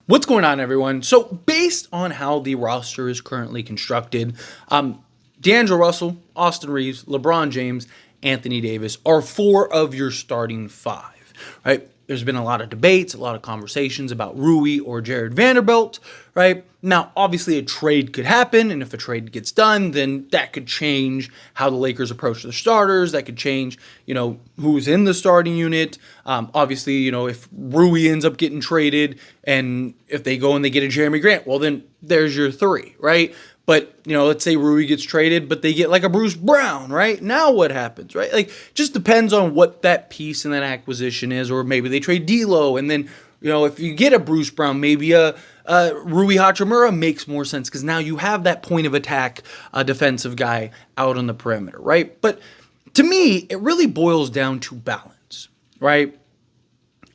What's going on, everyone? So, based on how the roster is currently constructed, D'Angelo Russell, Austin Reeves, LeBron James, Anthony Davis are four of your starting five, right? There's been a lot of debates, a lot of conversations about Rui or Jarred Vanderbilt, right? Now, obviously, a trade could happen, and if a trade gets done, then that could change how the Lakers approach their starters. That could change, who's in the starting unit. Obviously, if Rui ends up getting traded, and if they go and they get a Jeremy Grant, well, then there's your three, right? But, let's say Rui gets traded, but they get like a Bruce Brown, right? Now what happens, right? Like, just depends on what that piece in that acquisition is, or maybe they trade D'Lo, and then, if you get a Bruce Brown, maybe a Rui Hachimura makes more sense, because now you have that point of attack defensive guy out on the perimeter, right? But to me, it really boils down to balance, right?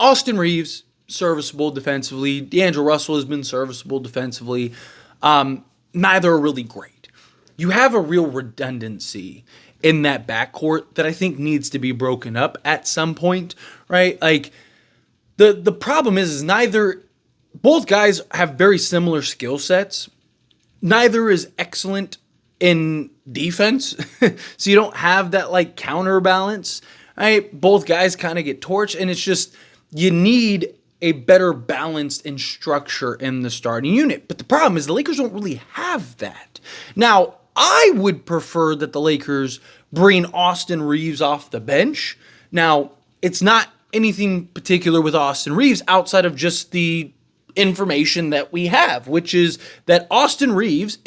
Austin Reeves, serviceable defensively. D'Angelo Russell has been serviceable defensively. Neither are really great. You have a real redundancy in that backcourt that I think needs to be broken up at some point, right? Like, the problem is both guys have very similar skill sets. Neither is excellent in defense, so you don't have that like counterbalance, right? Both guys kind of get torched, and it's just you need a better balance and structure in the starting unit. But the problem is the Lakers don't really have that. Now, I would prefer that the Lakers bring Austin Reeves off the bench. Now, it's not anything particular with Austin Reeves outside of just the information that we have, which is that Austin Reeves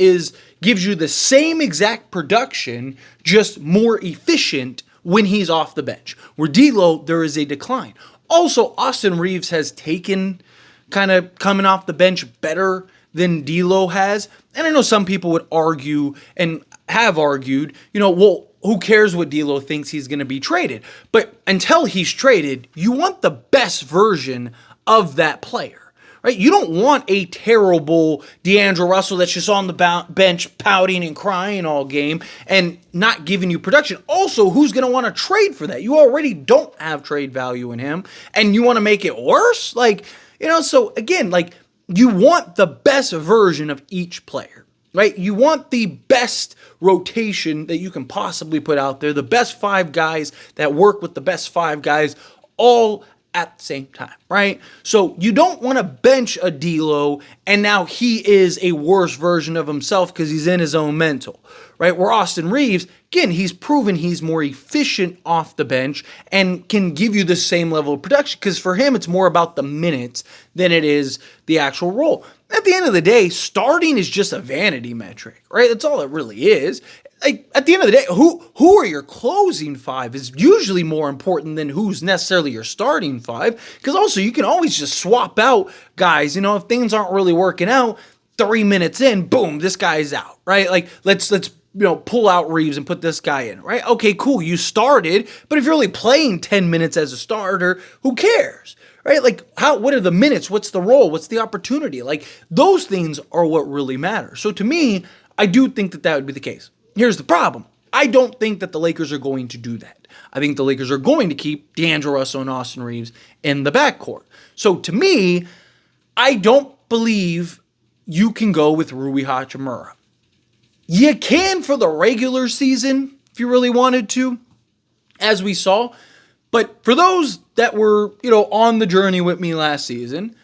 gives you the same exact production, just more efficient when he's off the bench. Where D'Lo, there is a decline. Also, Austin Reeves has taken kind of coming off the bench better than D'Lo has. And I know some people would argue and have argued, well, who cares what D'Lo thinks he's going to be traded? But until he's traded, you want the best version of that player. Right? You don't want a terrible D'Angelo Russell that's just on the bench pouting and crying all game and not giving you production. Also, who's going to want to trade for that? You already don't have trade value in him, and you want to make it worse? So again, you want the best version of each player, right? You want the best rotation that you can possibly put out there, the best five guys that work with the best five guys all at the same time, right? So you don't want to bench a D'Lo and now he is a worse version of himself because he's in his own mental, right? Where Austin Reeves, again, he's proven he's more efficient off the bench and can give you the same level of production, because for him it's more about the minutes than it is the actual role. At the end of the day, starting is just a vanity metric, right? That's all it really is. At the end of the day, who are your closing five is usually more important than who's necessarily your starting five, because also you can always just swap out guys. If things aren't really working out, 3 minutes in, boom, this guy's out, right? Let's pull out Reeves and put this guy in, right? Okay, cool, you started, but if you're only playing 10 minutes as a starter, who cares? Right? What are the minutes? What's the role? What's the opportunity? Those things are what really matter. So to me, I do think that would be the case. Here's the problem. I don't think that the Lakers are going to do that. I think the Lakers are going to keep D'Angelo Russell and Austin Reeves in the backcourt. So to me, I don't believe you can go with Rui Hachimura. You can for the regular season if you really wanted to, as we saw. But for those that were, on the journey with me last season,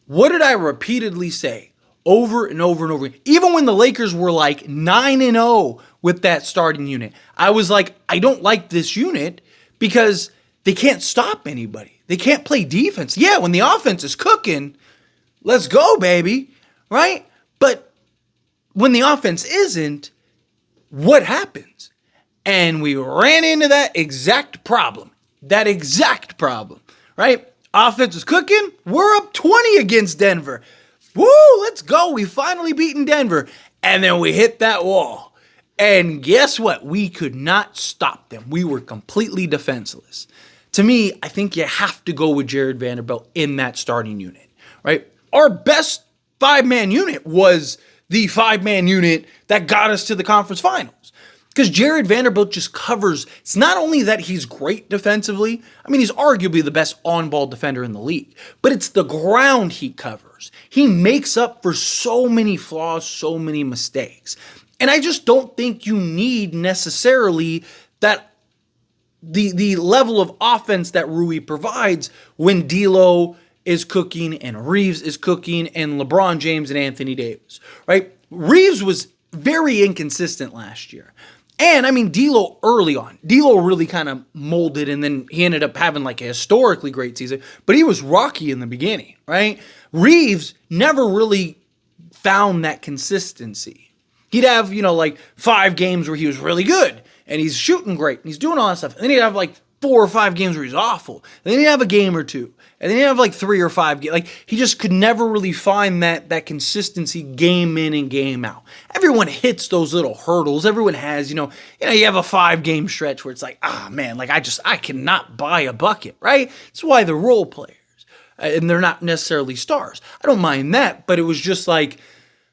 what did I repeatedly say? Over and over and over. Even when the Lakers were 9-0 with that starting unit, I was like, I don't like this unit because they can't stop anybody. They can't play defense. Yeah, when the offense is cooking, let's go, baby, right? But when the offense isn't, what happens? And we ran into that exact problem, right? Offense is cooking. We're up 20 against Denver. Woo, let's go. We finally beaten Denver. And then we hit that wall. And guess what? We could not stop them. We were completely defenseless. To me, I think you have to go with Jarred Vanderbilt in that starting unit, right? Our best five-man unit was the five-man unit that got us to the conference finals. Because Jarred Vanderbilt just covers. It's not only that he's great defensively. I mean, he's arguably the best on-ball defender in the league. But it's the ground he covers. He makes up for so many flaws, so many mistakes. And I just don't think you need necessarily that the level of offense that Rui provides when D'Lo is cooking and Reeves is cooking and LeBron James and Anthony Davis, right? Reeves was very inconsistent last year. And I mean, D'Lo early on, D'Lo really kind of molded, and then he ended up having like a historically great season, but he was rocky in the beginning, right? Reeves never really found that consistency. He'd have, like 5 games where he was really good and he's shooting great and he's doing all that stuff. And then he'd have like 4 or 5 games where he's awful. And then he'd have a game or 2. And then he'd have like 3 or 5 games. Like he just could never really find that consistency game in and game out. Everyone hits those little hurdles. Everyone has, you have a 5-game stretch where it's like, man, like I cannot buy a bucket, right? That's why they're role players. And they're not necessarily stars. I don't mind that, but it was just like,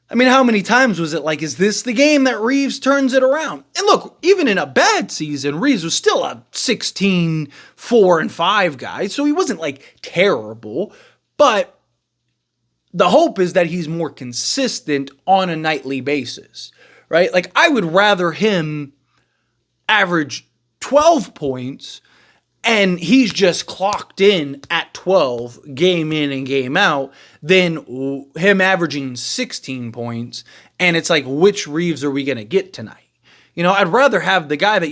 I mean, how many times was it like, is this the game that Reeves turns it around? And look, even in a bad season, Reeves was still a 16, 4, and 5 guy, so he wasn't like terrible, but the hope is that he's more consistent on a nightly basis, right? Like, I would rather him average 12 points and he's just clocked in at 12 game in and game out than him averaging 16 points. And it's like, which Reeves are we going to get tonight? I'd rather have the guy that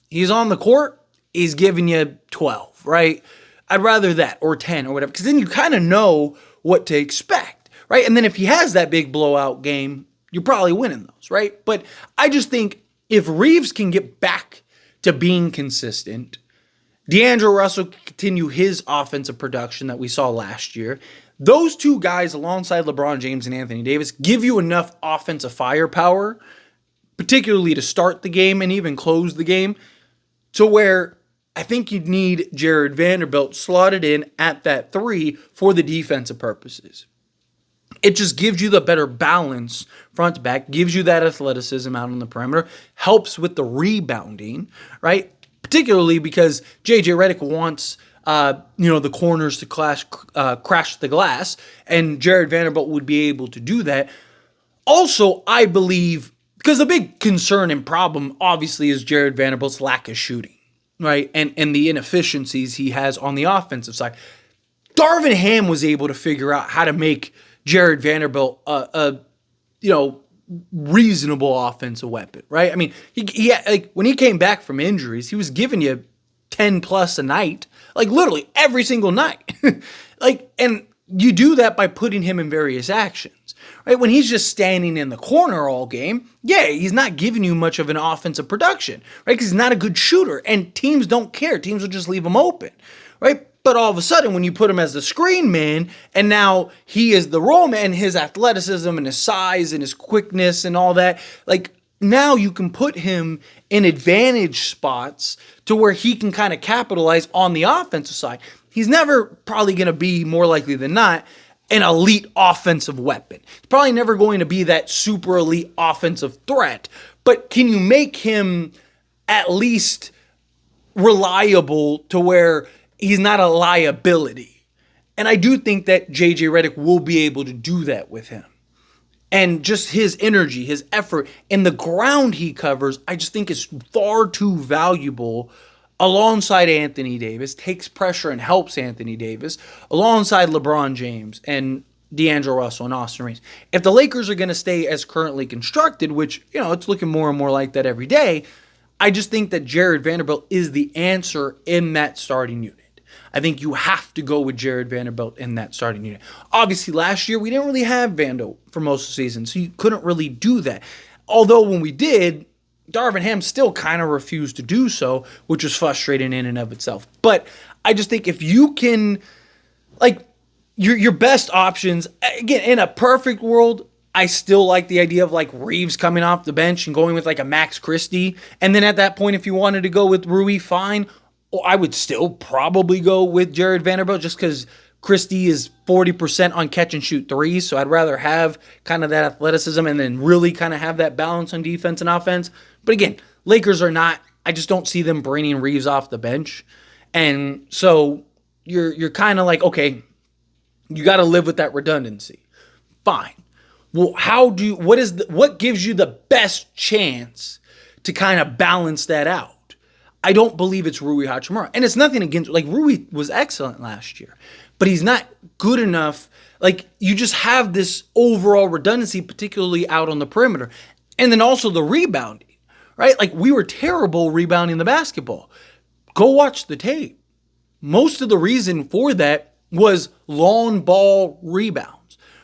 he's on the court, he's giving you 12, right? I'd rather that, or 10 or whatever, because then you kind of know what to expect, right? And then if he has that big blowout game, you're probably winning those, right? But I just think if Reeves can get back to being consistent, D'Angelo Russell can continue his offensive production that we saw last year. Those 2 guys, alongside LeBron James and Anthony Davis, give you enough offensive firepower, particularly to start the game and even close the game, to where I think you'd need Jarred Vanderbilt slotted in at that 3 for the defensive purposes. It just gives you the better balance front to back, gives you that athleticism out on the perimeter, helps with the rebounding, right? Particularly because J.J. Redick wants, the corners to crash the glass, and Jarred Vanderbilt would be able to do that. Also, I believe, because the big concern and problem, obviously, is Jarred Vanderbilt's lack of shooting, right? And the inefficiencies he has on the offensive side. Darvin Ham was able to figure out how to make Jarred Vanderbilt a reasonable offensive weapon, right? I mean, he like when he came back from injuries, he was giving you 10 plus a night, like literally every single night. And you do that by putting him in various actions, right? When he's just standing in the corner all game, he's not giving you much of an offensive production, right? Because he's not a good shooter, and teams don't care. Teams will just leave him open, right? But all of a sudden, when you put him as the screen man, and now he is the roll man, his athleticism and his size and his quickness and all that, like now you can put him in advantage spots to where he can kind of capitalize on the offensive side. He's never probably going to be, more likely than not, an elite offensive weapon. He's probably never going to be that super elite offensive threat. But can you make him at least reliable to where he's not a liability? And I do think that J.J. Redick will be able to do that with him. And just his energy, his effort, and the ground he covers, I just think is far too valuable alongside Anthony Davis, takes pressure and helps Anthony Davis, alongside LeBron James and D'Angelo Russell and Austin Reeves. If the Lakers are going to stay as currently constructed, which, it's looking more and more like that every day, I just think that Jarred Vanderbilt is the answer in that starting unit. I think you have to go with Jarred Vanderbilt in that starting unit. Obviously, last year, we didn't really have Vando for most of the season, so you couldn't really do that. Although when we did, Darvin Ham still kind of refused to do so, which was frustrating in and of itself. But I just think if you can, your best options, again, in a perfect world, I still like the idea of Reeves coming off the bench and going with a Max Christie. And then at that point, if you wanted to go with Rui, fine. Or I would still probably go with Jarred Vanderbilt just because Christie is 40% on catch and shoot threes. So I'd rather have kind of that athleticism and then really kind of have that balance on defense and offense But again, Lakers are not, I just don't see them bringing Reeves off the bench. And so you're kind of like, okay, you got to live with that redundancy. Fine. Well, what gives you the best chance to kind of balance that out? I don't believe it's Rui Hachimura. And it's nothing against, like, Rui was excellent last year, but he's not good enough. Like, you just have this overall redundancy, particularly out on the perimeter. And then also the rebounding, right? Like, we were terrible rebounding the basketball. Go watch the tape. Most of the reason for that was long ball rebounds.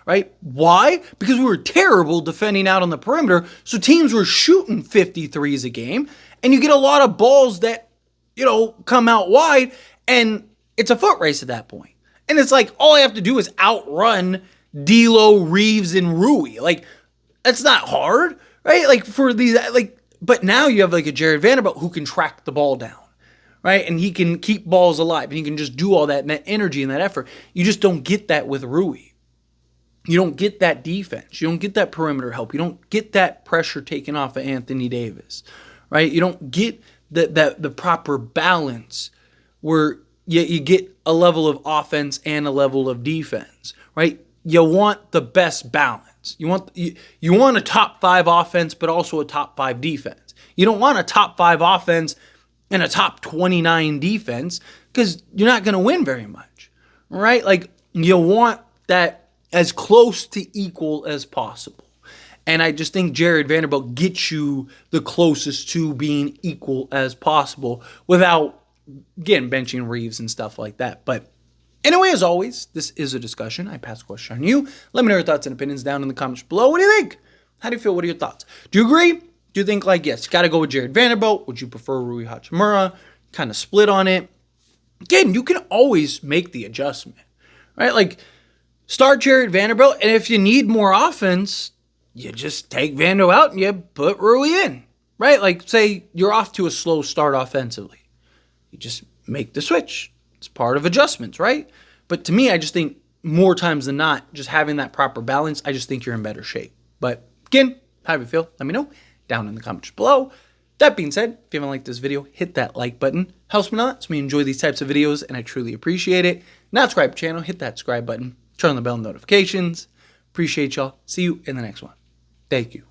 Right? Why? Because we were terrible defending out on the perimeter. So teams were shooting 53s a game. And you get a lot of balls that, come out wide. And it's a foot race at that point. And it's like, all I have to do is outrun D'Lo, Reeves, and Rui. Like, that's not hard. Right? Like, for these, but now you have like a Jarred Vanderbilt who can track the ball down. Right? And he can keep balls alive. And he can just do all that energy and that effort. You just don't get that with Rui. You don't get that defense. You don't get that perimeter help. You don't get that pressure taken off of Anthony Davis, right? You don't get the proper balance where you get a level of offense and a level of defense, right? You want the best balance. You want a top 5 offense, but also a top 5 defense. You don't want a top 5 offense and a top 29 defense because you're not going to win very much, right? Like, you want that as close to equal as possible. And I just think Jarred Vanderbilt gets you the closest to being equal as possible without, again, benching Reeves and stuff like that. But anyway, as always, this is a discussion. I pass the question on you. Let me know your thoughts and opinions down in the comments below. What do you think? How do you feel? What are your thoughts? Do you agree? Do you think, like, yes, you got to go with Jarred Vanderbilt? Would you prefer Rui Hachimura? Kind of split on it. Again, you can always make the adjustment, right? Like, start Jarred Vanderbilt, and if you need more offense, you just take Vando out and you put Rui in, right? Like, say you're off to a slow start offensively. You just make the switch. It's part of adjustments, right? But to me, I just think more times than not, just having that proper balance, I just think you're in better shape. But again, how do you feel? Let me know down in the comments below. That being said, if you haven't liked this video, hit that like button. Helps me a lot. So me enjoy these types of videos, and I truly appreciate it. Not subscribe to the channel, hit that subscribe button. Turn on the bell notifications. Appreciate y'all. See you in the next one. Thank you.